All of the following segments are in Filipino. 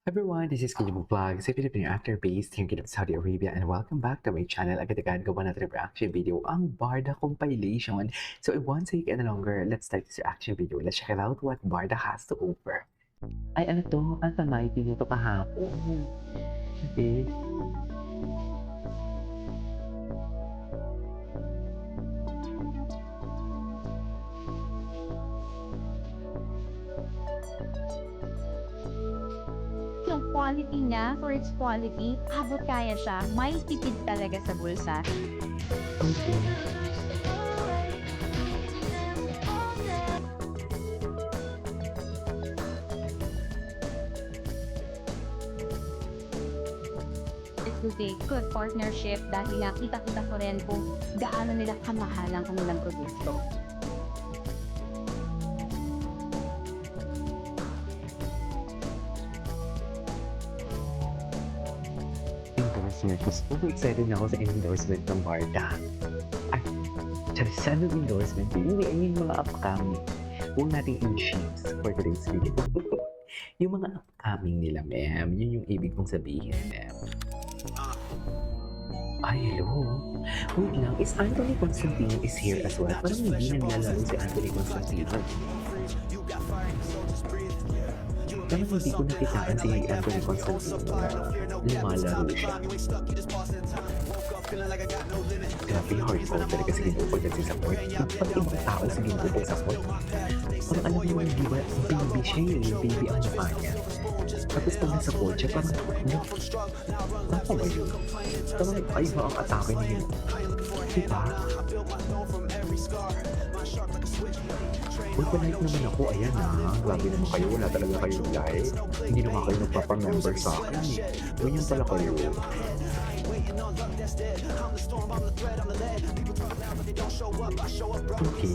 Everyone, this is Kilibu Vlog, sa Filipino actor based here in Saudi Arabia, and welcome back to my channel. Agad-agad gawa natin reaction video ang Barda compilation. So I won't take any longer, let's start this reaction video. Let's check it out what Barda has to offer. Ay, ano to? Ang sanay nito kahapon. Okay. Yung quality niya, for its quality, abot kaya siya. May tipid talaga sa bulsa. Okay. It will be good partnership dahil nakita-kita ko rin kung gaano nila kamahal ang kanilang produkto. Endorsement. Super excited na ako sa endorsement ng Barda. Ay, sa endorsement, hindi ay yung mga upcoming. Huwag nating in-ships for today's video. Yung mga upcoming nila, ma'am. Yun yung ibig kong sabihin, ma'am. Ay, hello. Wait lang, is Anthony Constantino is here as well? Parang hindi naglalaro si Anthony Constantino. Parang hindi ko nakitaan si Anthony Constantino na lumalaro siya. Grabe, hardcore talaga si Ginto pag nagsisupport. Pag ibang tao si Ginto pag support. Parang alam mo yung di ba, baby siya yun, yung baby ang mukha niya. Tapos pag nasupport siya, parang, ano? Ako ba yun? Parang iba ang atake niya. Diba? Uy, pa-like naman ako. Ayan na. Grabe naman kayo. Wala talaga kayong like. Hindi naman kayo nagpapa-member sa akin. Ganyan pala kayo. Okay.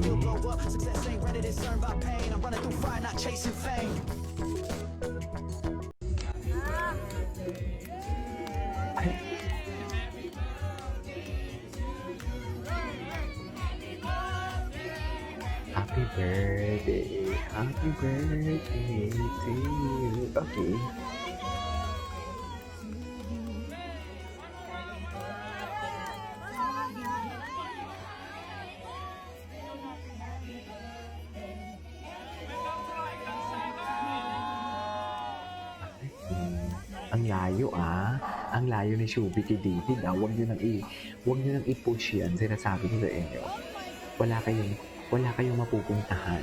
Ay. Happy birthday to you. Okay. Ang layo Ang layo ni Shubi kay David Huwag nyo nang i-push yan. Sinasabi ko sa inyo. Wala kayong mapupuntahan.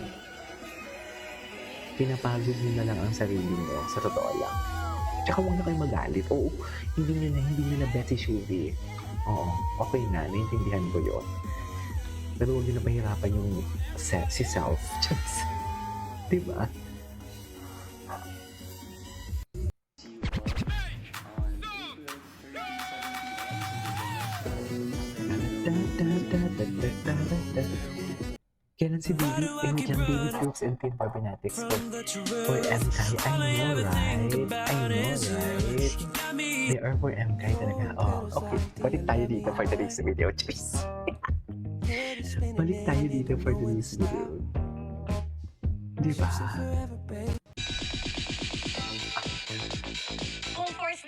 Pinapagod nyo na lang ang sarili nyo. Sa totoo lang. Tsaka huwag na kayong magalit. Oo, hindi nyo na bet si Shubi. Oo, okay na. Naintindihan ko yun. Pero huwag nyo na pahirapan yung si self. Just, diba? Kailan si David, David Brooks and Tim Barbinatics for MK? I know, right? They are for MK talaga. Oh, okay. Balik tayo dito for today's video. Cheers! Balik tayo dito for today's video. Diba?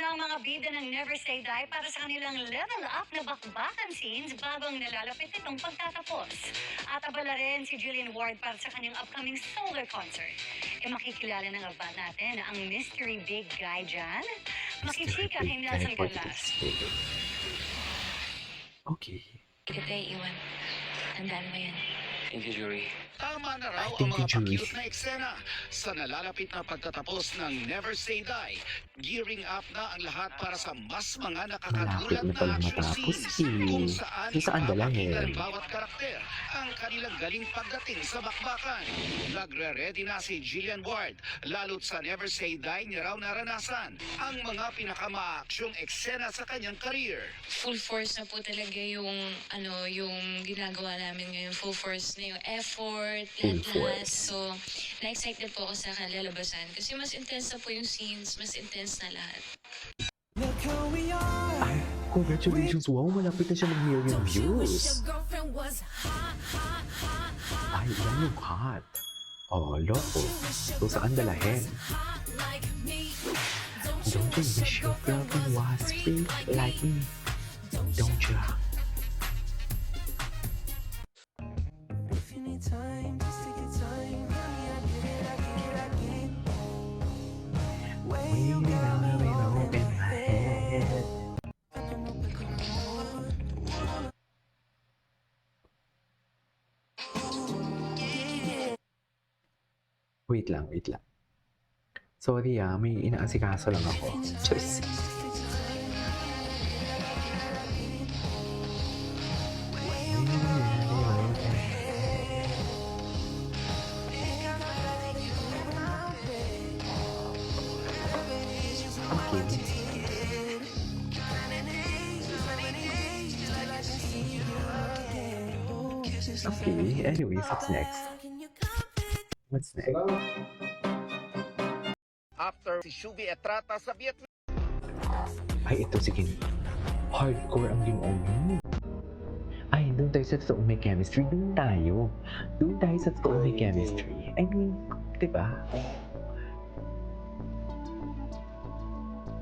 Ng mga bida ng Never Say Die para sa kanilang level up na bakbakan scenes bago ang nalalapit itong pagtatapos. At abala rin si Jillian Ward para sa kanyang upcoming solo concert. Makikilala ng abad natin na ang mystery big guy dyan. Makichika kay Nelson Galas. Okay. Kita iwan. Tandaan mo yan. Thank you, Jury. Tama na raw ang mga pa-cute na eksena sa nalalapit na pagtatapos ng Never Say Die. Gearing up na ang lahat para sa mas mga nakakagulat Malapit na na palang action matapos scenes kung saan dalangin. ng bawat karakter ang kanilang galing pagdating sa bakbakan. Nagre-ready na si Jillian Ward, lalo't sa Never Say Die niya raw naranasan ang mga pinakama-aksyong eksena sa kanyang career. Full force na po talaga yung ginagawa namin ngayon. Full force na yung effort, lahat. So, na-excited po ako sa kalalabasan. Kasi mas intense na po yung scenes, mas intense na lahat. Ay, congratulations! Wow, malapit na siya mag-million views! Ay, yan yung hot! Oh, loko! So, saan dalahin? I wish your girlfriend was free like me. Don't you? Waiting on the window in my head. Wait lang, wait lang. Sorry may inaasikaso lang ako. Diyos. Okay, anyways, what's next? What's next? After si Shubi Etrata sa Vietnam. Ay, ito, sige. Hardcore ang ginawa mo. Ay, doon tayo sa totoong may chemistry. Doon tayo. Doon tayo sa totoong may chemistry. I mean, diba?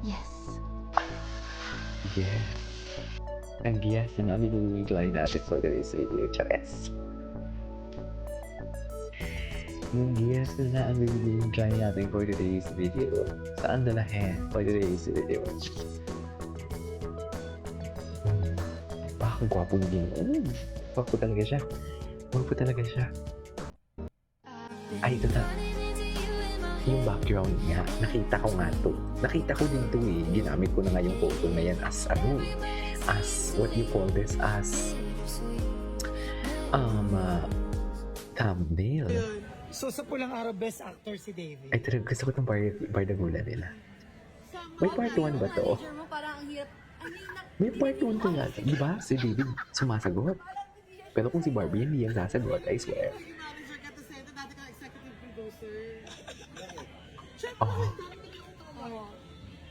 Yes. Yeah. Ang yes na nabibigay natin for today's video. Chares. Ang yes na ang bibigay natin for today's video. Saan dalahin for today's video? Ang gwapong din. Gwapo talaga siya. Gwapo talaga siya. Ay, ito na. Yung background niya, nakita ko nga to. Nakita ko din to eh. Ginamit ko na nga yung photo na yan as ano eh. As, what you call this, as thumbnail. So sa Pulang Araw, best actor si David. Ay, talaga gusto ko itong bardagula nila. May part 1 ba to? May part 1 to nga. Di ba? Si David sumasagot. Pero kung si Barbie hindi yan sasagot, I swear. Oh,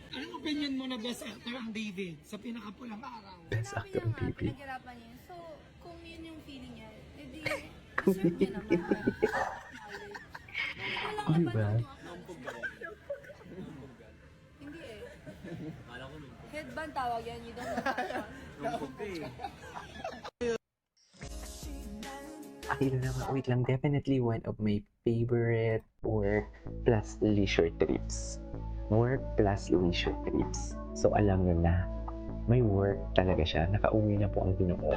Anong opinion mo na best actor ang David sa Pinakapulang Araw? best actor ng TV. Naghirapan niya. So, kung yun yung feeling niya, edi, Kung deserve niya naman. Di ba? Hindi eh. Headband tawag yan, you don't know fashion. Ay, naman. Wait lang. Definitely one of my favorite work plus leisure trips. Work plus leisure trips. So, alam nyo na. May work talaga siya. Nakauwi na po ang Ginoo.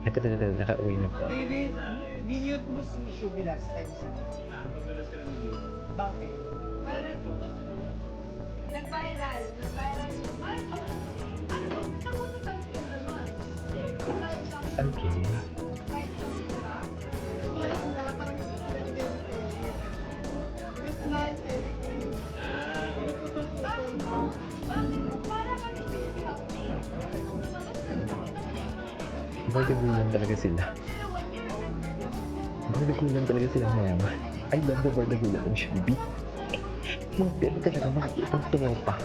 Ito talaga, nakauwi na po. David, ninute mo si Shubi last time sa bakit? Nag-viral. Okay. Bardagulan talaga sila. Bardagulan talaga sila mayaman. Ay, bardagulan ang Shubi. Mga pero talaga ang tropa.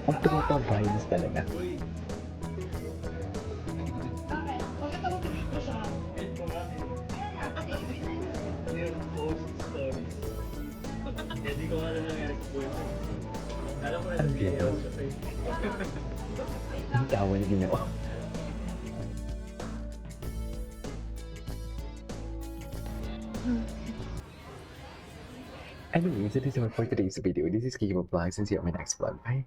Ang tropa vibes talaga. Ang gano'n. Ang tawa na ginawa. Anyways, that is all for today's video. This is Kiko Vlogs and see you on my next vlog. Bye!